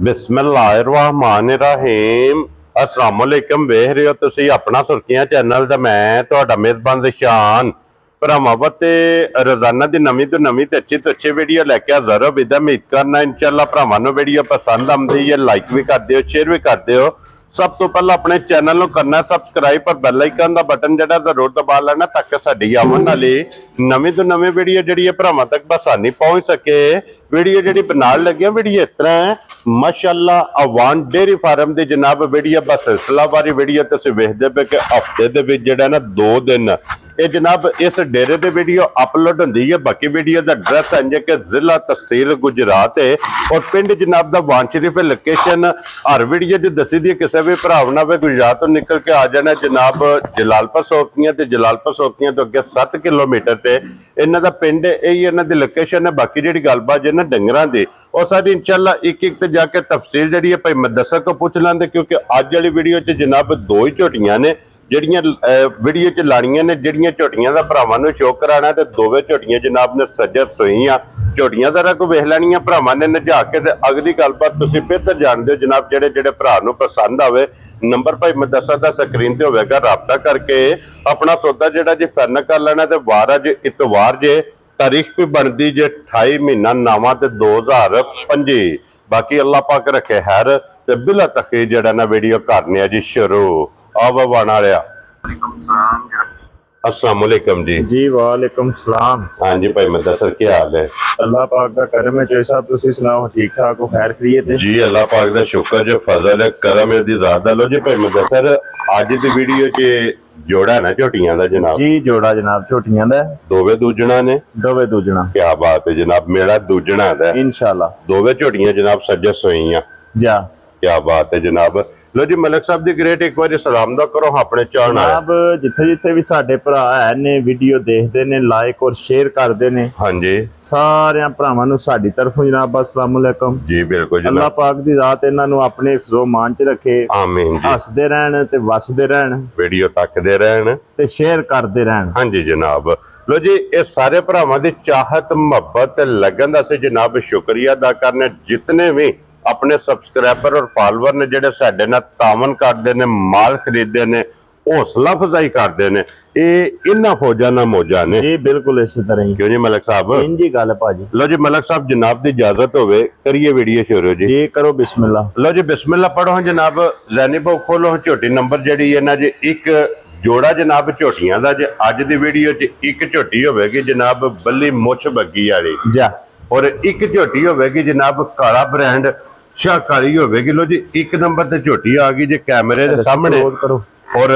बिस्मिल्लाहिर्रहमानिर्रहीम अस्सलाम वालेकुम। वेख रहे हो तुसी अपना सुर्खियां चैनल ते मैं तुहाडा मेजबान रिशान भरावां ते रोजाना दी नवीं तो नवीं ते अच्छी वीडियो लैके हाज़र हो। विद उम्मीद करना इंशाअल्लाह भरावां नूं वीडियो पसंद आउंदी है, लाइक भी कर दिओ, शेयर भी कर दिओ। सब तो पहले अपने चैनल को करना सबसक्राइब पर बैल आइकन का बटन जड़ा जरूर दबा लेना ताकि साडी आवन वाली नवीं तो नवीं वीडियो जी भरावां तक बसानी पहुंच सके। वीडियो जी बनाने लगे वीडियो इस तरह है माशाअल्लाह अवान डेयरी फार्म की जनाब वीडियो बस सिलसिलावारी वीडियो तुसीं वेखदे पे कि हफ्ते दे विच जिहड़ा ना 2 दिन ये जनाब इस डेरे दे वीडियो अपलोड होंदी है। बाकी वीडियो का एड्रैस है कि जिला तहसील गुजरात है और पिंड जनाब दा वान शरीफ लोकेशन हर वीडियो जो दसी दी किसी भी भराव ना वे गुजरात तो निकल के आ जाना जनाब जलालपुर सोखियां ते जलालपुर सोखियां तो अगे 7 किलोमीटर से इन्हां दा पिंड यही इन्हां दी लोकेशन है। बाकी जिहड़ी गलबात जे ना डंगरां दी और सारी इंशाअल्लाह एक ते जाके तफसील जिहड़ी है भाई मुदस्सर को पूछ लेंदे क्योंकि अज वाली वीडियो च जनाब 2 ही झोटियां ने ਜਿਹੜੀਆਂ ਵੀਡੀਓ ਚ ਲਾਣੀਆਂ ਨੇ। ਜਿਹੜੀਆਂ ਝੋਟੀਆਂ ਦਾ ਭਰਾਵਾਂ ਨੂੰ ਸ਼ੌਕ ਕਰਾਣਾ ਤੇ ਦੋਵੇਂ ਝੋਟੀਆਂ ਜਨਾਬ ਨੇ ਸੱਜਰ ਸੋਈਆਂ ਝੋਟੀਆਂ ਦਾ ਰਕ ਵੇਖ ਲੈਣੀਆਂ ਭਰਾਵਾਂ ਨੇ ਨਜਾ ਕੇ ਤੇ ਅਗਲੀ ਗੱਲਬਾਤ ਤੁਸੀਂ ਬਿਹਤਰ ਜਾਣਦੇ ਹੋ ਜਨਾਬ। ਜਿਹੜੇ ਭਰਾ ਨੂੰ ਪਸੰਦ ਆਵੇ ਨੰਬਰ ਭਾਈ ਮੁਦੱਸਰ ਦਾ ਸਕਰੀਨ ਤੇ ਹੋਵੇਗਾ, ਰਾਬਤਾ ਕਰਕੇ ਆਪਣਾ ਸੌਦਾ ਜਿਹੜਾ ਜੀ ਫਾਈਨਲ ਕਰ ਲੈਣਾ। ਤੇ ਵਾਰ ਅੱਜ ਇਤਵਾਰ ਜੇ ਤਾਰੀਖ ਵੀ ਬਣਦੀ ਜੇ 28 ਮਹੀਨਾ ਨਾਵਾਂ ਤੇ 2025। ਬਾਕੀ ਅੱਲਾਹ ਪਾਕ ਰੱਖੇ ਖੈਰ ਤੇ ਬਿਲਾ ਤੱਕ ਜਿਹੜਾ ਨਾ ਵੀਡੀਓ ਕਰਨੇ ਆ ਜੀ ਸ਼ੁਰੂ। अस्सलाम वालेकुम जी वालेकुम सलाम। हाँ जी भाई मुदस्सर क्या हाल है? अल्लाह पाक दा करम है। जैसा तुसी सुनाओ ठीक ठाक हो, खैर खैरियत है जी? अल्लाह पाक दा शुक्र जो फजल है करम है दी ज़ात लो जी। भाई मुदस्सर आज दी वीडियो च जोड़ा ना झोटियां दा जनाब जी? जोड़ा जनाब झोटियां दा दोवे दूजना ने। दोवे दूजना। क्या बात है जनाब, मेरा दूजना दा इंशाल्लाह। दोवे झोटियां जनाब सज्जे सोईयां जा। क्या बात है जनाब। लो जी मलिक साहब दी ग्रेट एक बार सलाम दा करो अपने चैनल जनाब जिथे जिथे भी साडे भरा है ने वीडियो देखदे ने लाइक और शेयर करदे ने। हाँ जी सारे भरावां नूं साडी तरफों जनाब अस्सलाम वालेकुम जी। बिल्कुल जनाब, अल्लाह पाक दी ज़ात इन्हां नूं अपने हिफ्ज़ो मान च रखे। आमीन जी। हसदे रहन ते वसदे रहन, वीडियो तकदे रहन ते शेयर करदे रहन। हाँ जी जनाब। लो जी ये सारे भरावां दी चाहत मुहब्बत लगन दा असीं जनाब शुक्रिया अदा करने जितने भी अपने सबसक्राइबर और फॉलोअर ने जेडे साडे नाल तावन करदे ने, माल खरीदते ने, हौसला अफजाई करते ने। इन्हां फौजां नाल मौजां ने जी। बिल्कुल इस तरह ही क्यों जी मलिक साहब? इंजी गल भाजी। लो जी मलिक साहब जनाब दी इजाजत होवे करिए वीडियो शुरू जी। करो बिस्मिल्लाह। लो जी बिस्मिल्लाह पढ़ो जनाब। ज़ैनी भाऊ खोलो झोटी नंबर जेडी है ना जी एक जोड़ा जनाब झोटियां दा जे अज दी वीडियो च एक झोटी होवेगी जनाब बल्ली मुछ बग्गी वाली जा और एक झोटी होवेगी जनाब काला ब्रांड शाहकारी होवेगी। लो जी एक नंबर ते झोटी आ गई जी कैमरे दे सामने और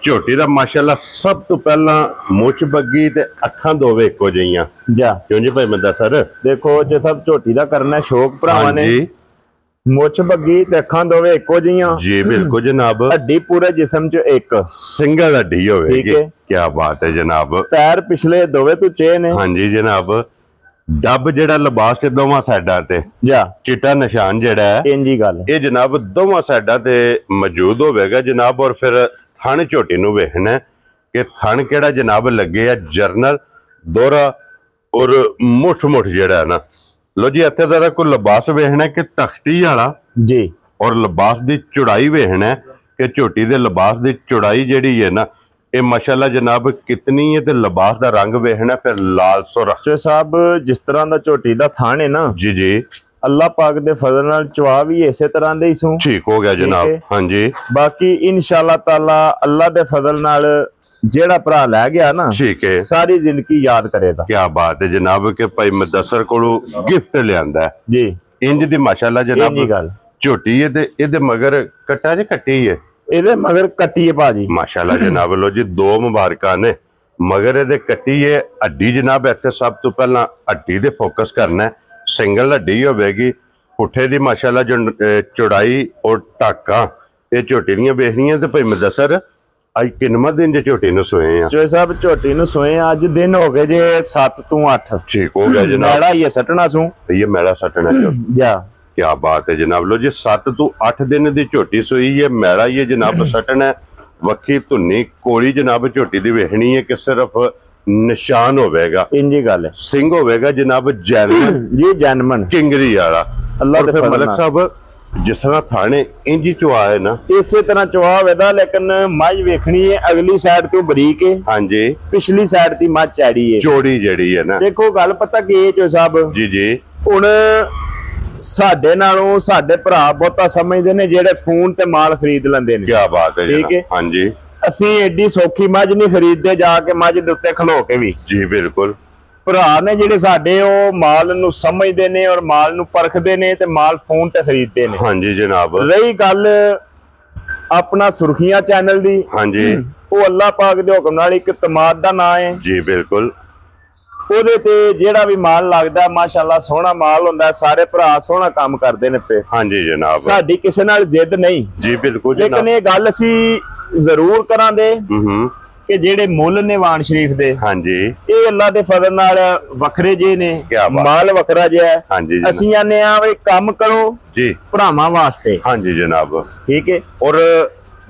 झोटी दा माशाअल्लाह सब तो पहला मुछ बग्गी ते अखां दोवे इको जिहियां जा। क्यों जी भाई मुदस्सर? देखो जे सब झोटी दा करना शौक भरावां ने, मुछ बग्गी ते अखां दोवे इको जिहियां जी। बिल्कुल जनाब। हड्डी पूरे जिस्म च एक सिंगल हड्डी होवेगी। क्या बात है जनाब। पैर पिछले दोवे तो चे ने। हाँ जी जनाब। डब जेड़ा लिबास ते दोवां साइडां ते जा चिट्टा निशान जेड़ा है इंजी गल ये जनाब दोवां साइडां ते मौजूद होवेगा जनाब। और फिर थन झोटी नूं वेखना कि थन केड़ा जनाब लगे है जरनल दोहरा और मुठ मुठ जेड़ा है ना। लो जी इत्थे जरा कोई लिबास वेखना कि तख्ती वाला जी और लिबास दी चौड़ाई वेखना कि झोटी दे लिबास दी चौड़ाई जेड़ी है ना ये माशाल्लाह जनाब कितनी है ते लिबास दा रंग वेखना फिर लाल सुरख। साहब जिस तरह दा झोटी दा थान है ना जी जी अल्लाह पाक दे फजल नाल चवा भी इसे तरह दे ही सू ठीक हो गया जनाब। हाँ जी बाकी इंशाअल्लाह ताला अल्लाह दे फजल नाल जेड़ा भरा लै गया ना ठीक है सारी जिंदगी याद करेगा। क्या बात है जनाब के भाई मुदस्सर कोलों गिफ्ट लियांदा है जी इंज दी माशाल्लाह जनाब झोटी है ते इहदे मगर कट्टा जी कट्टी है ਇਹਦੇ मगर कट्टी है भाजी माशाल्लाह जनाब। लो जी 2 मुबारकां ने मगर ਇਹਦੇ कट्टी है हड्डी जनाब। इत्थे सब तो पहला हड्डी दे फोकस करना है। सिंगल हड्डी होवेगी पुठे दी माशाल्लाह जो चौड़ाई और टाका ये झोटी दियां वेखनियां ते भाई मुदस्सर अज किन्नवां दिन जे झोटी नूं सोए आ? जो साहब झोटी नूं सोए अज दिन हो गए जे 7 तो 8 ठीक हो गया जनाब। मैड़ा ये सटना सू ये मैड़ा सटना जा। क्या बात है जनाब। लो जी 7 तो 8 दिन दी झोटी सोई है मैड़ा ये जनाब सटन है। वक्खी धुन्नी कोड़ी जनाब झोटी दी वेखनी है कि सिर्फ निशान होवेगा इंजी गल सिंह होवेगा जनाब जैनमन जी जैनमन किंगरी वाला। अल्लाह दे मलिक साहब ਜਿਸ ਤਰ੍ਹਾਂ ਥਾਣੇ ਇੰਜੀ ਚਵਾ ਹੈ ਨਾ, ਇਸੇ ਤਰ੍ਹਾਂ ਚਵਾ ਇਹਦਾ, ਲੇਕਿਨ ਮੱਝ ਵੇਖਣੀ ਹੈ ਅਗਲੀ ਸਾਈਡ ਤੋਂ ਬਰੀਕ ਹੈ, ਹਾਂਜੀ ਪਿਛਲੀ ਸਾਈਡ ਦੀ ਮੱਝ ਚੈੜੀ ਹੈ, ਚੋੜੀ ਜਿਹੜੀ ਹੈ ਨਾ। ਦੇਖੋ ਗੱਲ ਪਤਾ ਕੀ ਹੈ ਚੋ ਸਾਹਿਬ, ਜੀ ਜੀ ਹੁਣ ਸਾਡੇ ਨਾਲੋਂ ਸਾਡੇ ਭਰਾ ਬਹੁਤਾ ਸਮਝਦੇ ਨੇ ਜਿਹੜੇ ਫੋਨ ਤੇ ਮਾਲ ਖਰੀਦ ਲੈਂਦੇ ਨੇ। ਕੀ ਬਾਤ ਹੈ ਠੀਕ ਹੈ, ਹਾਂਜੀ। ਅਸੀਂ ਐਡੀ ਸੌਖੀ ਮੱਝ ਨਹੀਂ ਖਰੀਦਦੇ ਜਾ ਕੇ ਮੱਝ ਦੇ ਉੱਤੇ ਖਲੋ ਕੇ ਵੀ। ਜੀ ਬਿਲਕੁਲ, ਭਰਾ ਨੇ ਜਿਹੜੇ ਸਾਡੇ ਉਹ ਮਾਲ ਨੂੰ ਸਮਝਦੇ ਨੇ ਔਰ ਮਾਲ ਨੂੰ ਪਰਖਦੇ ਨੇ ਤੇ ਮਾਲ ਫੋਨ ਤੇ ਖਰੀਦਦੇ ਨੇ। ਹਾਂਜੀ ਜਨਾਬ। ਰਹੀ ਗੱਲ ਆਪਣਾ ਸੁਰਖੀਆਂ ਚੈਨਲ ਦੀ, ਹਾਂਜੀ, ਉਹ ਅੱਲਾਹ ਪਾਕ ਦੇ ਹੁਕਮ ਨਾਲ ਇੱਕ ਤਮਾਦ ਦਾ ਨਾਂ ਹੈ। ਜੀ ਬਿਲਕੁਲ। ਉਹਦੇ ਤੇ ਜਿਹੜਾ ਵੀ ਮਾਲ ਲੱਗਦਾ ਮਾਸ਼ਾਅੱਲਾ ਸੋਹਣਾ ਮਾਲ ਹੁੰਦਾ, ਸਾਰੇ ਭਰਾ ਸੋਹਣਾ ਕੰਮ ਕਰਦੇ ਨੇ ਪੇ। ਹਾਂਜੀ ਜਨਾਬ। ਸਾਡੀ ਕਿਸੇ ਨਾਲ ਜ਼ਿੱਦ ਨਹੀਂ। ਜੀ ਬਿਲਕੁਲ ਲੇਕਿਨ ਜਨਾਬ। ਇਹ ਗੱਲ ਅਸੀਂ ਜ਼ਰੂਰ ਕਰਾਂਗੇ ਕਿ ਜਿਹੜੇ ਮੁੱਲ ਨੇ ਵਾਨ ਸ਼ਰੀਫ ਦੇ, ਹਾਂਜੀ, ਇਹ ਅੱਲਾ ਦੇ ਫਜ਼ਲ ਨਾਲ ਵੱਖਰੇ ਜੇ ਨੇ, ਮਾਲ ਵੱਖਰਾ ਜਿਹਾ ਹੈ। ਹਾਂਜੀ, ਅਸੀਂ ਆਨੇ ਆ ਵੀ ਕੰਮ ਕਰੋ ਜੀ ਭਰਾਵਾਂ ਵਾਸਤੇ। ਹਾਂਜੀ ਜਨਾਬ। ਠੀਕ ਹੈ। ਔਰ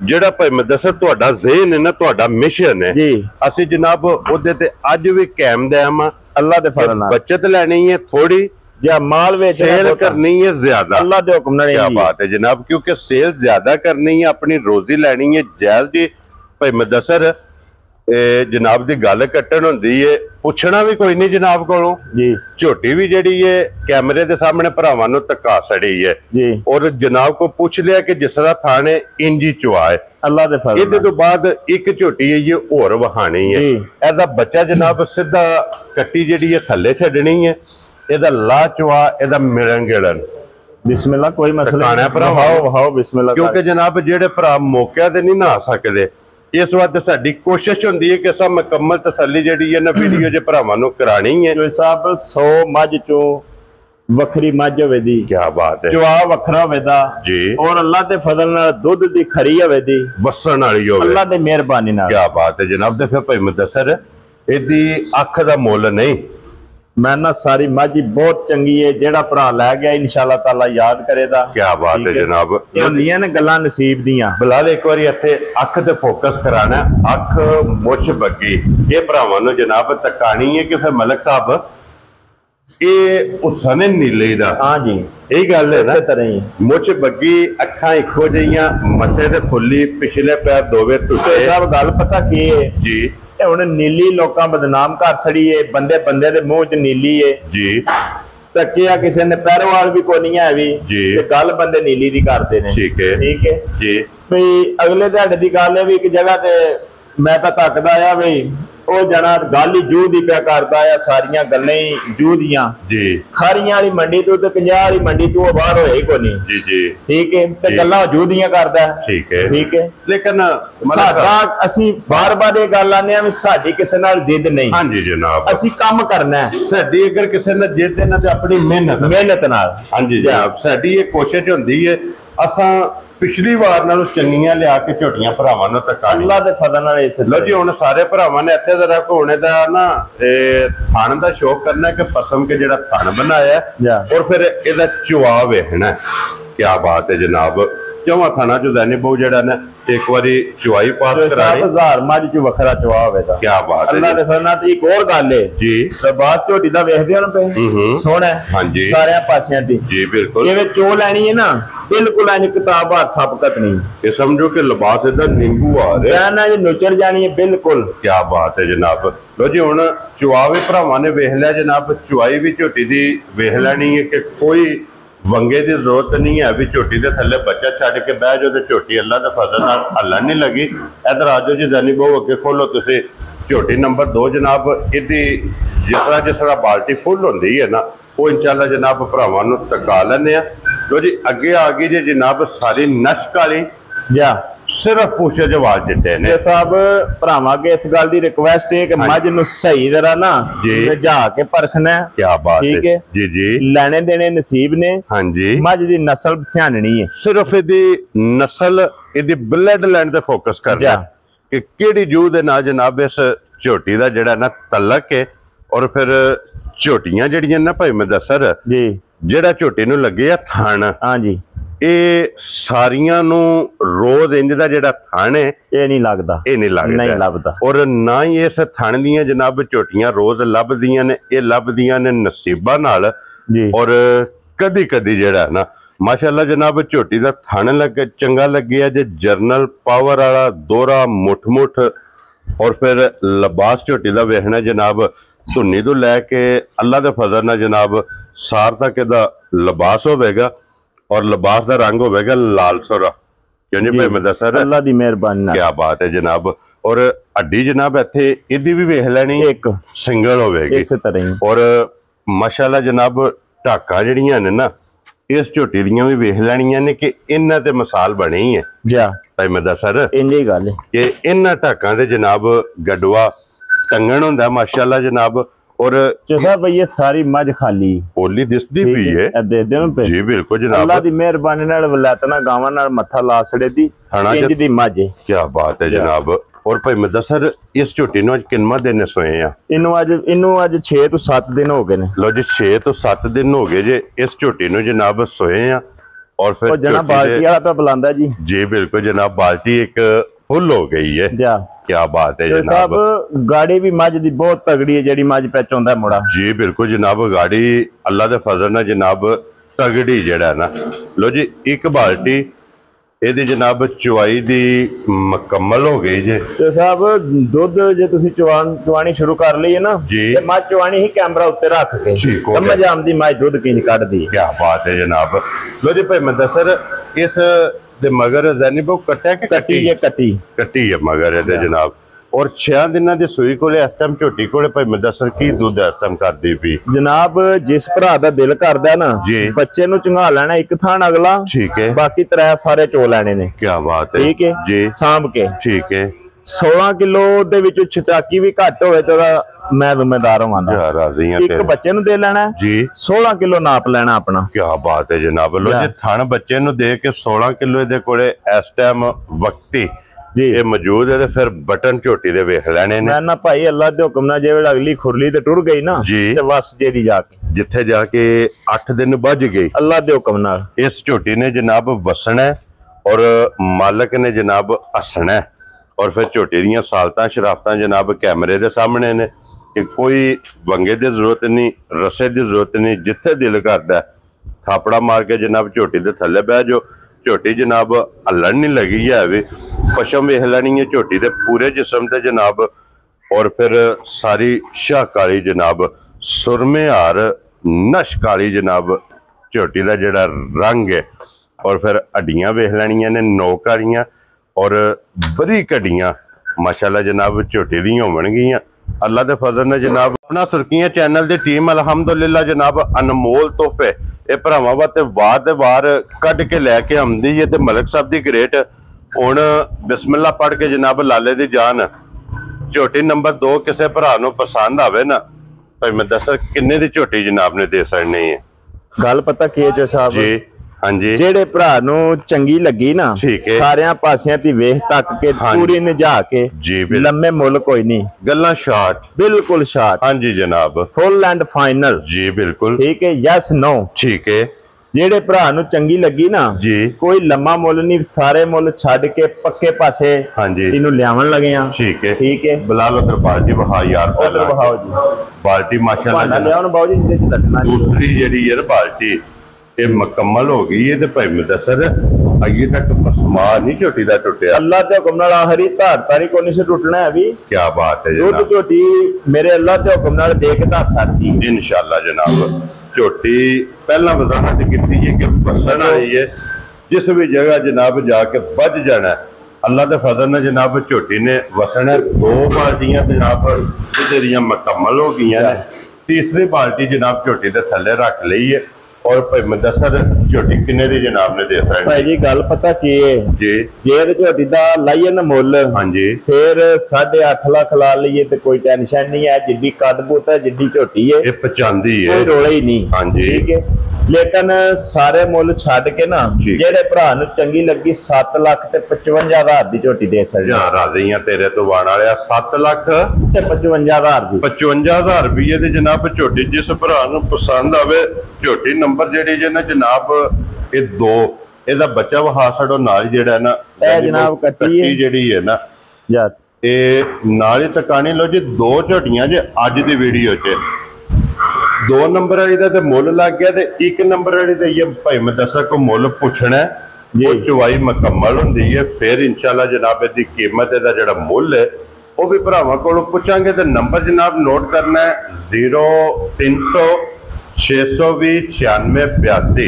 ਜਿਹੜਾ ਭਾਈ ਮੈਂ ਦੱਸਾਂ ਤੁਹਾਡਾ ਜ਼ਿਹਨ ਹੈ ਨਾ, ਤੁਹਾਡਾ ਮਿਸ਼ਨ ਹੈ ਜੀ, ਅਸੀਂ ਜਨਾਬ ਉਹਦੇ ਤੇ ਅੱਜ ਵੀ ਕਾਇਮ ਦਮ ਅੱਲਾ ਦੇ ਫਜ਼ਲ ਨਾਲ। ਬੱਚਤ ਲੈਣੀ ਹੈ ਥੋੜੀ, ਜਾਂ ਮਾਲ ਸੇਲ ਕਰਨੀ ਹੈ ਜ਼ਿਆਦਾ, ਅੱਲਾ ਦੇ ਹੁਕਮ ਨਾਲ। ਕੀ ਬਾਤ ਹੈ ਜਨਾਬ, ਕਿਉਂਕਿ ਸੇਲ ਜ਼ਿਆਦਾ ਕਰਨੀ ਹੈ, ਆਪਣੀ ਰੋਜ਼ੀ ਲੈਣੀ ਹੈ ਜਾਇਜ਼ ਜੀ। ਭਾਈ ਮੁਦੱਸਰ ਜਨਾਬ ਦੀ ਗੱਲ ਕੱਟਣ ਹੁੰਦੀ ਏ, ਪੁੱਛਣਾ ਵੀ ਕੋਈ ਨਹੀਂ ਜਨਾਬ ਕੋਲੋਂ ਜੀ। ਝੋਟੀ ਵੀ ਜਿਹੜੀ ਏ ਕੈਮਰੇ ਦੇ ਸਾਹਮਣੇ ਭਰਾਵਾਂ ਨੂੰ ਧੱਕਾ ਸੜੀ ਹੈ ਜੀ, ਔਰ ਜਨਾਬ ਕੋ ਪੁੱਛ ਲਿਆ ਕਿ ਜਿਸ ਤਰ੍ਹਾਂ ਥਾਣੇ ਇੰਜੀ ਚੁਆ ਹੈ ਅੱਲਾ ਦੇ ਫਜ਼ਲ। ਇਹਦੇ ਤੋਂ ਬਾਅਦ ਇੱਕ ਝੋਟੀ ਹੈ ਇਹ ਹੋਰ ਵਹਾਣੀ ਹੈ, ਇਹਦਾ ਬੱਚਾ ਜਨਾਬ ਸਿੱਧਾ ਕੱਟੀ ਜਿਹੜੀ ਹੈ ਥੱਲੇ ਛੱਡਣੀ ਹੈ, ਇਹਦਾ ਲਾ ਚੁਆ, ਇਹਦਾ ਮਿਲਣ ਗਿਲਣ। ਬਿਸਮਿਲ੍ਲਾ, ਕੋਈ ਮਸਲਾ ਨਹੀਂ, ਵਹਾਓ ਬਿਸਮਿਲ੍ਲਾ। ਕਿਉਂਕਿ ਜਨਾਬ ਜਿਹੜੇ ਭਰਾ ਮੌਕਿਆਂ ਤੇ ਨਹੀਂ ਨਹਾ ਸਕਦੇ, ਇਸ ਵਾਰ ਸਾਡੀ ਕੋਸ਼ਿਸ਼ ਹੁੰਦੀ ਹੈ ਕਿ ਸਭ ਮੁਕੰਮਲ ਤਸੱਲੀ ਜਿਹੜੀ ਹੈ ਨਾ ਵੀਡੀਓ ਜੇ ਭਰਾਵਾਂ ਨੂੰ ਕਰਾਣੀ ਹੈ। ਜੋ ਸਾਹਿਬ 100 ਮੱਝ ਚੋਂ ਵੱਖਰੀ ਮੱਝ ਹੋਵੇ ਦੀ, ਕੀ ਬਾਤ ਹੈ, ਚਵਾ ਵੱਖਰਾ ਹੋਵੇ ਦਾ ਜੀ, ਔਰ ਅੱਲਾ ਦੇ ਫਜ਼ਲ ਨਾਲ ਦੁੱਧ ਦੀ ਖਰੀ ਹੋਵੇ ਦੀ, ਵਸਣ ਵਾਲੀ ਹੋਵੇ ਅੱਲਾ ਦੀ ਮਿਹਰਬਾਨੀ ਨਾਲ। ਕੀ ਬਾਤ ਹੈ ਜਨਾਬ। ਦੇ ਫਿਰ ਭਾਈ ਮੁਦੱਸਰ ਇਹਦੀ ਅੱਖ ਦਾ ਮੁੱਲ ਨਹੀਂ, ਮੈਂ ਨਾ ਸਾਰੀ ਮੱਝ ਬਹੁਤ ਚੰਗੀ ਹੈ, ਜਿਹੜਾ ਭਰਾ ਲੈ ਗਿਆ ਇਨਸ਼ਾਅੱਲਾ ਤਾਲਾ ਯਾਦ ਕਰੇਗਾ। ਕੀ ਬਾਤ ਹੈ ਜਨਾਬ। ਇਹ ਹੁੰਦੀਆਂ ਨੇ ਗੱਲਾਂ ਨਸੀਬ ਦੀਆਂ। ਬਿਲਾਲ ਇੱਕ ਵਾਰੀ ਇੱਥੇ ਅੱਖ ਤੇ ਫੋਕਸ ਕਰਾਣਾ, ਅੱਖ ਮੁੱਛ ਬੱਗੀ, ਇਹ ਭਰਾਵਾਂ ਨੂੰ ਜਨਾਬ ਤਕਾਣੀ ਹੈ ਕਿ ਫਿਰ ਮਲਕ ਸਾਹਿਬ ਇਹ ਹੁਸਨ ਨੀਲੇ ਦਾ। ਹਾਂ ਜੀ, ਇਹ ਗੱਲ ਹੈ ਨਾ, ਇਸੇ ਤਰ੍ਹਾਂ ਹੀ ਮੁੱਛ ਬੱਗੀ, ਅੱਖਾਂ ਇੱਕੋ ਜਿਹੀਆਂ, ਮੱਥੇ ਤੇ ਫੁੱਲੀ, ਪਿਛਲੇ ਪੈਰ ਦੋਵੇਂ ਟੁੱਟੇ। ਸਾਹਿਬ ਗੱਲ ਪਤਾ ਕੀ ਹੈ ਜੀ, ਹੁਣ ਨੀਲੀ ਲੋਕਾਂ ਬਦਨਾਮ ਕਰ ਛੜੀ ਏ, ਬੰਦੇ ਬੰਦੇ ਦੇ ਮੂੰਹ 'ਚ ਨੀਲੀ ਏ ਜੀ, ਤੱਕਿਆ ਕਿਸੇ ਨੇ ਪੈਰਵਾਲ ਵੀ ਕੋਈ ਨਹੀਂ ਹੈ ਵੀ ਤੇ ਗੱਲ ਬੰਦੇ ਨੀਲੀ ਦੀ ਕਰਦੇ ਨੇ। ਠੀਕ ਹੈ ਜੀ। ਵੀ ਅਗਲੇ ਦਿਹਾੜੇ ਦੀ ਗੱਲ ਹੈ ਵੀ ਇੱਕ ਜਗ੍ਹਾ ਤੇ ਮੈਂ ਤਾਂ ਤੱਕਦਾ ਆ ਵੀ ਉਹ ਜਣਾ ਗੱਲ ਹੀ ਜੂਹ ਦੀ ਪਿਆ ਕਰਦਾ ਆ, ਸਾਰੀਆਂ ਗੱਲਾਂ ਹੀ ਜੂਹ ਦੀਆਂ ਜੀ, ਖਾਰੀਆਂ ਵਾਲੀ ਮੰਡੀ ਤੋਂ ਤੇ 50 ਵਾਲੀ ਮੰਡੀ ਤੋਂ ਬਾਹਰ ਹੋਏ ਹੀ ਕੋਈ ਨਹੀਂ ਜੀ ਜੀ। ਠੀਕ ਹੈ, ਤੇ ਗੱਲਾਂ ਜੂਹ ਦੀਆਂ ਕਰਦਾ। ਠੀਕ ਹੈ, ਠੀਕ ਹੈ। ਲੇਕਿਨ ਸਾਡਾ ਅਸੀਂ ਬਾਰ-ਬਾਰ ਇਹ ਗੱਲ ਆਨੇ ਆ ਵੀ ਸਾਡੀ ਕਿਸੇ ਨਾਲ ਜ਼ਿੱਦ ਨਹੀਂ। ਹਾਂਜੀ ਜਨਾਬ, ਅਸੀਂ ਕੰਮ ਕਰਨਾ ਹੈ। ਸਾਡੀ ਅਗਰ ਕਿਸੇ ਨਾਲ ਜ਼ਿੱਦ ਹੈ ਨਾ ਤੇ ਆਪਣੀ ਮਿਹਨਤ ਨਾਲ। ਹਾਂਜੀ ਜਨਾਬ, ਸਾਡੀ ਇਹ ਕੋਸ਼ਿਸ਼ ਹੁੰਦੀ ਹੈ ਅਸਾਂ ਪਿਛਲੀ ਵਾਰ ਨਾਲੋਂ ਚੰਗੀਆਂ ਲਿਆ ਕੇ ਝੋਟੀਆਂ ਭਰਾਵਾਂ ਨੂੰ ਤੱਕਾ ਅੱਲਾ ਦੇ ਫਜ਼ਲ ਨਾਲ। ਇਸ ਲੋ ਜੀ ਹੁਣ ਸਾਰੇ ਭਰਾਵਾਂ ਨੇ ਇੱਥੇ ਜ਼ਰਾ ਘੋਣੇ ਦਾ ਨਾ ਥਣ ਦਾ ਸ਼ੌਕ ਕਰਨਾ ਕਿ ਪਸਮ ਕੇ ਜਿਹੜਾ ਥਣ ਬਣਾਇਆ ਔਰ ਫਿਰ ਇਹਦਾ ਚੁਆ ਵੇਖਣਾ। ਕੀ ਬਾਤ ਹੈ ਜਨਾਬ। ਚੌਵਾਂ ਥਾਣਾ ਚੋਂ ਜ਼ਾਨੀ ਬਹੁ ਜਿਹੜਾ ਨਾ ਇੱਕ ਵਾਰੀ ਚੁਆਈ ਪਾਸ ਕਰਾਏ, 7000 ਮੱਝ ਚ ਵੱਖਰਾ ਚੁਆ ਹੋਵੇਗਾ। ਕੀ ਬਾਤ ਹੈ ਅੱਲਾ ਦੇ ਫਜ਼ਲ ਨਾਲ। ਇੱਕ ਹੋਰ ਗੱਲ ਹੈ ਜੀ, ਬਾਤ ਝੋਟੀ ਦਾ ਵੇਖਦੇ ਹੋ ਨਾ ਪਏ ਸੋਹਣਾ ਹਾਂਜੀ ਸਾਰਿਆਂ ਪਾਸਿਆਂ ਦੀ ਜੀ। ਬਿਲਕੁਲ, ਜਿਵੇਂ ਚੋ ਲੈਣੀ ਹੈ ਨਾ ਬਿਲਕੁਲ ਐਂ ਕਿਤਾਬ ਹੱਥ ਫਪਕਤ ਨਹੀਂ, ਇਹ ਸਮਝੋ ਕਿ ਲਿਬਾਸ ਇਹਦਾ ਨਿੰਬੂ ਆ ਰਿਹਾ ਨਾ ਜੀ, ਨੁਚੜ ਜਾਣੀ ਹੈ ਬਿਲਕੁਲ। ਕੀ ਬਾਤ ਹੈ ਜਨਾਬ। ਲੋ ਜੀ ਹੁਣ ਚੁਆਵੇ ਭਰਾਵਾਂ ਨੇ ਵੇਖ ਲਿਆ ਜਨਾਬ, ਚੁਆਈ ਵੀ ਝੋਟੀ ਦੀ ਵੇਖ ਲੈਣੀ ਹੈ ਕਿ ਕੋਈ ਵੰਗੇ ਦੀ ਜ਼ਰੂਰਤ ਨਹੀਂ ਹੈ ਵੀ ਝੋਟੀ ਦੇ ਥੱਲੇ ਬੱਚਾ ਛੱਡ ਕੇ ਬਹਿ ਜਾਓ ਤੇ ਝੋਟੀ ਅੱਲਾ ਦੇ ਫਜ਼ਲ ਨਾਲ ਹੱਲਣ ਨਹੀਂ ਲੱਗੀ। ਇਧਰ ਆ ਜਾਓ ਜੀ ਜ਼ਾਨੀ ਬਹੁ, ਅੱਗੇ ਖੋਲੋ ਤੁਸੀਂ ਝੋਟੀ ਨੰਬਰ 2 ਜਨਾਬ। ਇਹਦੀ ਜਿਸ ਤਰ੍ਹਾਂ ਬਾਲਟੀ ਫੁੱਲ ਹੁੰਦੀ ਹੈ ਨਾ, ਉਹ ਇਨਸ਼ਾਅੱਲਾ ਜਨਾਬ ਭਰਾਵਾਂ ਨੂੰ ਤਕਾ ਲੈਂਦੇ ਆ। ਲੋ ਜੀ ਅੱਗੇ ਆ ਗਈ ਜੀ ਜਨਾਬ ਸਾਰੀ ਨਸ਼ਕ ਵਾਲੀ, ਜਾਂ ਸਿਰਫ ਪੁੱਛੇ ਜਵਾਲ ਚਿੱਟੇ ਨੇ। ਸਾਹਿਬ ਭਰਾਵਾਂ ਅੱਗੇ ਇਸ ਗੱਲ ਦੀ ਰਿਕੁਐਸਟ ਹੈ ਕਿ ਮੱਝ ਨੂੰ ਸਹੀ ਤਰ੍ਹਾਂ ਨਾ ਰਝਾ ਕੇ ਪਰਖਣਾ। ਕੀ ਬਾਤ ਹੈ। ਠੀਕ ਹੈ ਜੀ ਜੀ। ਲੈਣੇ ਦੇਣੇ ਨਸੀਬ ਨੇ। ਹਾਂਜੀ, ਮੱਝ ਦੀ ਨਸਲ ਧਿਆਨਣੀ ਹੈ, ਸਿਰਫ ਇਹਦੀ ਨਸਲ, ਇਹਦੀ ਬਲੱਡ ਲਾਈਨ ਤੇ ਫੋਕਸ ਕਰਨਾ ਕਿ ਕਿਹੜੀ ਜੂਹ ਦੇ ਨਾਲ ਜਨਾਬ ਇਸ ਝੋਟੀ ਦਾ ਜਿਹੜਾ ਨਾ ਤਲਕ ਹੈ। ਔਰ ਫਿਰ ਝੋਟੀਆਂ ਜਿਹੜੀਆਂ ਨਾ ਭਾਈ ਮੁਦੱਸਰ ਜੀ, ਜਿਹੜਾ ਝੋਟੀ ਨੂੰ ਲੱਗੇ ਆ ਥਣ, ਹਾਂਜੀ ਇਹ ਸਾਰੀਆਂ ਨੂੰ ਰੋਜ਼ ਇੰਜ ਦਾ ਜਿਹੜਾ ਥਣ ਹੈ ਇਹ ਨਹੀਂ ਲੱਗਦਾ, ਇਹ ਨਹੀਂ ਲੱਗਦਾ। ਔਰ ਨਾ ਹੀ ਇਸ ਥਣ ਦੀਆਂ ਜਨਾਬ ਝੋਟੀਆਂ ਰੋਜ਼ ਲੱਭਦੀਆਂ ਨੇ, ਇਹ ਲੱਭਦੀਆਂ ਨੇ ਨਸੀਬਾਂ ਨਾਲ। ਔਰ ਕਦੀ ਕਦੀ ਜਿਹੜਾ ਨਾ माशाल्लाह जनाब झोटी का थन लगे चंगा लगे जे जरनल पावर वाला दोहरा मुठ और फिर लिबास झोटी का वेखना जनाब धुनी तो लैके अल्लाह के फजल नाल जनाब सार तक इहदा लिबास होवेगा और लिबास का रंग होवेगा लाल सोरा क्यों जी भाई मैं दस अल्लाह दी मेहरबानी क्या बात है जनाब। और हड्डी जनाब इत्थे इहदी भी वेख लैनी एक सिंगल होवेगी इस तरह ही। और माशाल्लाह जनाब ढाका जड़ियां ने ना इस झोटी दियां भी वेख लैनियां ने कि इन्हां ते मिसाल बनी है जा भाई मैं दस सर इंज ही गल है कि इन्हां ढाकां ते जनाब गडवा टंगन हुंदा माशाल्लाह जनाब। और चौसा भाई ये सारी मझ खाली ओली दिसदी भी है दे देन पे जी बिल्कुल जनाब अल्लाह दी मेहरबानी नाल वलातना गावां नाल मत्था ला सड़े दी इंज दी मझ है। क्या बात है जनाब। और भाई मैं दस सर इस झोटी नु किन्ना दिन सोए आ इनू अज 6 तो 7 दिन हो गए ने। लो जी 6 तो 7 दिन हो गए जे इस झोटी नु जनाब सोए आ। और फिर जनाब बाल्टी वाला पे बुलांदा जी बिल्कुल जनाब बाल्टी एक फुल हो गई है जा। क्या बात है तो जनाब। साहब गाड़ी भी मझ दी बहुत तगड़ी है जेड़ी मझ पे चौंदा मुड़ा जी बिल्कुल जनाब गाड़ी अल्लाह दे फजल नाल जनाब तगड़ी जेड़ा ना। लो जी एक बाल्टी ਇਹਦੀ जनाब चुवाई दी मुकम्मल हो गई जे। तो साहब दुध जे तुसी चवानी शुरू कर ली है ना जी ते मझ चवानी ही कैमरा उत्ते रख के समझ आंदी मझ दुध किंज कढदी। क्या बात है जनाब। लो जी भाई मैं दसर इस दे मगर जैनी बो कट्टा के कट्टी है मगर ਇਹਦੇ जनाब। और 6 दिनों की सूई को इस टाइम झोटी को भाई मैं दसर की दुध इस टाइम करदी पई जनाब जिस भरा दा दिल करदा ना बच्चे नु चंगा लेना एक थान अगला ठीक है बाकी 3 सारे चो लेने ने। क्या बात है ठीक है जी सांभ के ठीक है 16 किलो दे विच छटाकी भी घट होवे तो मैं जिम्मेदार होवांगा एक बच्चे नु दे लेना जी 16 किलो नाप लेना अपना। क्या बात है जनाब। लो जी थान बच्चे नु दे के 16 किलो दे कोले इस टाइम वक्ती जी ये मौजूद है। फिर बटन झोटी दे वेख लेने ने मैं ना भाई अल्लाह दे हुक्म नाल जे अगली खुरली ते टुर गई ना ते बस जेदी जाके जिथे जाके 8 दिन बज गई अल्लाह दे हुक्म नाल इस झोटी ने जनाब वसना है और मालक ने जनाब हसना है। और फिर झोटी दियां सालतां शराफतां जनाब कैमरे दे सामने ने कि कोई वंगे दी जरूरत नहीं रस्से दी जरूरत नहीं जिथे दिल करदा थापड़ा मार के जनाब झोटी दे थल्ले बह जाओ झोटी जनाब हल्लण नहीं लगी है भी पशम वेख लैनी है झोटी दे पूरे जिस्म ते जनाब। और फिर सारी शाह काली जनाब सुरमे हार नश काली जनाब झोटी का जिहड़ा रंग है। और फिर हड्डियां वेख लैनियां ने नोक वालियां और बरीक हड्डियां माशाल्लाह जनाब झोटी दी होवणगियां अल्लाह दे फजल ने जनाब। अपना सुर्खियां चैनल दी टीम अलहमदुलिल्लाह जनाब अनमोल तोहफे ये भरावां वास्ते वार कढ के लैके आउंदी है ते मलिक साहब दी ग्रेट हुण बिस्मिल्ला पढ़ के जनाब लाले दी जान झोटी नंबर 2 किसी भरा नूं पसंद आवे ना भाई मैं दस किन्ने दी झोटी जनाब ने दे सकनी है। गल पता की है जो साहब जी हाँ जी जेड़े भरा नूं चंगी लगी ना सारियां पासियां ती वेख तक के पूरी निजा के जी लम्मे मुल कोई नहीं गल्लां शार्ट बिल्कुल शार्ट हाँ जी जनाब फुल एंड फाइनल जी बिल्कुल ठीक है यस नो ठीक है। जेड़े भरा नूं चंगी लगी ना जी कोई लम्मा मुल नहीं सारे मुल छड़ के पक्के पासे हाँ जी इनू लियावन लगे हैं ठीक है बिलाल उधर बाल्टी बहा यार उधर बहाओ जी बाल्टी माशाल्लाह लियावन बाओ जी जिदे च लगना दूसरी जेड़ी है बाल्टी ये मुकम्मल हो गई है ते भाई मुदस्सर अगे तक पसमा नहीं झोटी दा टुटिया अल्लाह दे हुक्म नाल आखरी धार तारी कोनी से टूटना है अभी। क्या बात है जनाब दूध झोटी मेरे अल्लाह दे हुक्म नाल दे के धार सकती इंशाअल्लाह जनाब। झोटी पहला वजाहत की है कि बसन आई है जिस भी जगह जनाब जाके बज जाना अल्लाह दे फजल ने जनाब झोटी ने वसना 2 बाल्टियां जनाब दियां मुकम्मल हो गई हैं तीसरी बाल्टी जनाब झोटी दे थल्ले रख ली है। और भाई मुदस्सर झोटी किन्ने दी जनाब ने दे सकदी भाई जी गल पता की है जी जे झोटी दा लाइए ना मुल हां जी फिर 8.5 लाख ला लईए ते कोई टेंशन नहीं है जिड्डी कद बूत है जिड्डी झोटी है ये पचांदी है कोई रोला ही नहीं हां जी ठीक है। लेकिन सारे मुल छड़ के ना जेड़े भरा नूं चंगी लगी 7 लाख ते 55,000 दी झोटी दे सकदी हां राजी हां तेरे तो वाण वालिया 7 लाख ते 55,000 दी 55,000 रुपये दी जनाब झोटी जिस भरा नूं पसंद आवे झोटी नंबर जेडी जे ना जनाब ये 2 ਇਹਦਾ ਬੱਚਾ ਵਹਾ ਛੜੋ ਨਾਲ ਜਿਹੜਾ ਨਾ ਇਹ ਜਨਾਬ ਕੱਟੀ ਜਿਹੜੀ ਹੈ ਨਾ ਯਾਰ ਇਹ ਨਾਲ ਹੀ ਤਕਾਣੀ ਲੋ ਜੀ 2 ਝੋਟੀਆਂ ਜੇ ਅੱਜ ਦੀ ਵੀਡੀਓ 'ਚ 2 नंबर वाली दा ते मुल लग गया ते 1 नंबर वाली दा ये भाई मैं दसा को मुल पुछना है वो चुवाई मुकम्मल हुंदी है फिर इंशाल्लाह जनाब दी कीमत दा जेड़ा मुल है वो भी भरावां कोलों पुछांगे ते नंबर जनाब नोट करना है 0300 620 9682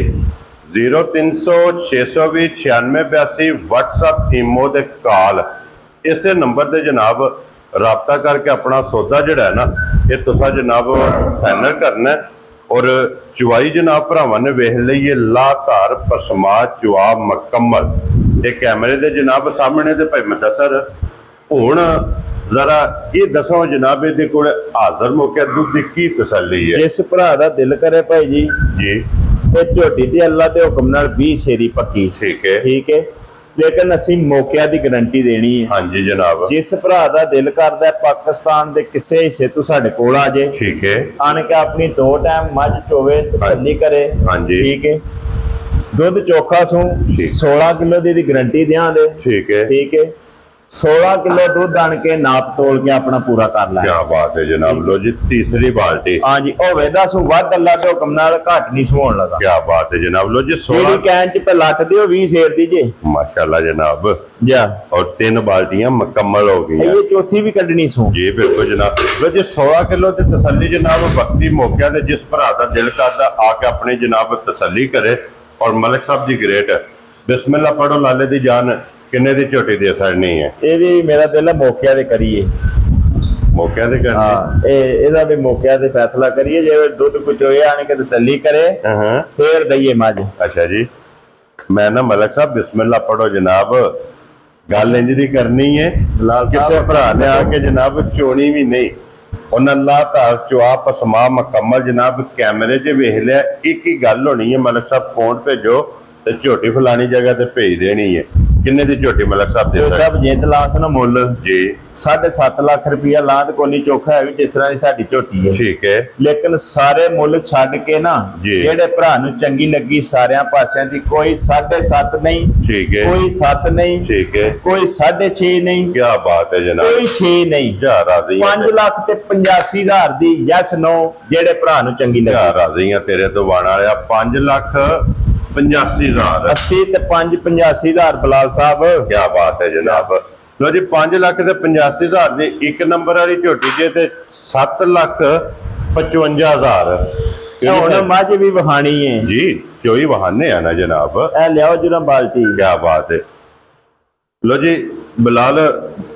0300 620 9682 WhatsApp ईमो दे कॉल इसे नंबर दे जनाब राबता करके अपना सौदा जड़ा है ना ये तुसा जनाब फाइनल करना है। और चुवाई जनाब भरावां ने वेख लईए लाधार पसमा चुआ मुकम्मल ये कैमरे दे जनाब सामने ते भाई मुदस्सर हुण जरा ये दसो जनाब इहदे कोल हाज़र मौके दुध दी की तसल्ली है। जिस भरा दा दिल करे भाई जी जी ते झोटी ते अल्लाह दे हुक्म नाल 20 शेरी पक्की ठीक है लेकिन असी मौके की गारंटी देनी है। हाँ जी जनाब जिस भरा दा दिल करदा पाकिस्तान दे किसे हिस्से तो साडे कोल आ जाए ठीक है आन के अपनी 2 टाइम मझ चोवे तसल्ली करे हाँ जी ठीक है दुध चोखा सू 16 किलो दी गारंटी दें दे ठीक है 16 किलो दूध आन के नाप तोल के अपना पूरा कर ला। क्या बात है जनाब लो जी तीसरी बाल्टी हाँ जी होवे दा सू वध अल्लाह दे हुक्म नाल घट नहीं सुन लगा। क्या बात है जनाब लो जी 16 कैन च पे लट दियो 20 शेर दी जे माशाल्लाह जनाब जा और 3 बाल्टियां मुकम्मल हो गई ये चौथी भी कढनी सू जी बिल्कुल जनाब लो जी 16 किलो ते तसल्ली जनाब वक्ती मौके ते जिस भरा दा दिल करदा आके अपने जनाब तसल्ली करे और मलिक साहब दी ग्रेट बिस्मिल्लाह पढ़ो लाले दी जान किन्ने दी झोटी दे सकनी है ये भी मेरा दिल है मौके ते करिए मौके ते करनी हां एदा भी मौके ते फैसला करिए जे दूध कुछ होए आने के तसल्ली करे फिर दइए मज। अच्छा जी मैं ना मलिक साहब बिस्मिल्लाह पढ़ो जनाब गल इंज दी करनी है किसी भरा ने आके जनाब चोनी भी नहीं उन्हें अल्लाह तार चुआ पसमा मुकम्मल जनाब कैमरे च वेख लिया एक ही गल होनी है मलिक साहब फोन भेजो ते झोटी फलानी जगह ते भेज देनी है किन्ने दी झोटी मलिक साहब दे सब जित लास ना मुल जी 7.5 लाख रुपया लाद कोनी चोखा है जिस तरह की साडी झोटी है ठीक है लेकिन सारे मुल छड़ के ना जेड़े भरा नु चंगी लगी सारे पासियां दी कोई 7.5 नहीं ठीक है कोई 7 नहीं ठीक है कोई 6.5 नहीं क्या बात है जनाब कोई 6 नहीं जा राजी 5 लाख ते 85,000 दी यस नो जेड़े भरा नु चंगी लगी जा राजी है तेरे तो वाण वाला 5 लाख 85,000 80 ते 5 85,000 बलाल साहब क्या बात है जनाब लो जी 5 लाख ते 85,000 दी 1 नंबर वाली झोटी जे ते 7 लाख 55,000 हुण मझ भी वहानी है जी चोई वहाने है ना जनाब ए लियाओ जरा बाल्टी क्या बात है लो जी बिलाल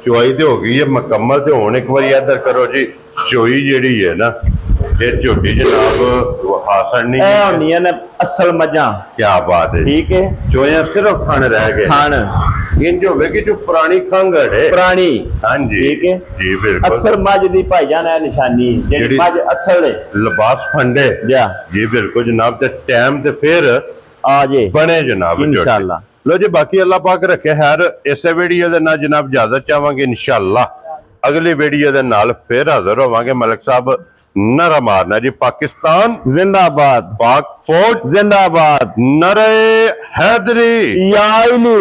चोई ते हो गई है मुकम्मल ते हुण एक बार इधर करो जी चोई जेड़ी है ना ये झोटी जनाब हासन नहीं है होनी है ना असल मजा क्या बात है ठीक है चोया सिर्फ खान रह गए खान इंज होवे कि जो पुरानी खंगड़ है पुरानी हां जी ठीक है जी बिल्कुल असल मज दी भाईजान है निशानी जेडी मज असल है लिबास फंडे जा जी बिल्कुल जनाब ते टाइम ते फिर आ जे बने जनाब इंशाल्लाह लो जी बाकी अल्लाह पाक रखे खैर इस वीडियो दे नाल जनाब इजाजत चाहांगे इंशाल्लाह अगली वीडियो दे नाल फिर हाजिर होवांगे मलिक साहब नारा मारना जी पाकिस्तान जिंदाबाद पाक फौज जिंदाबाद नारे हैदरी या अली।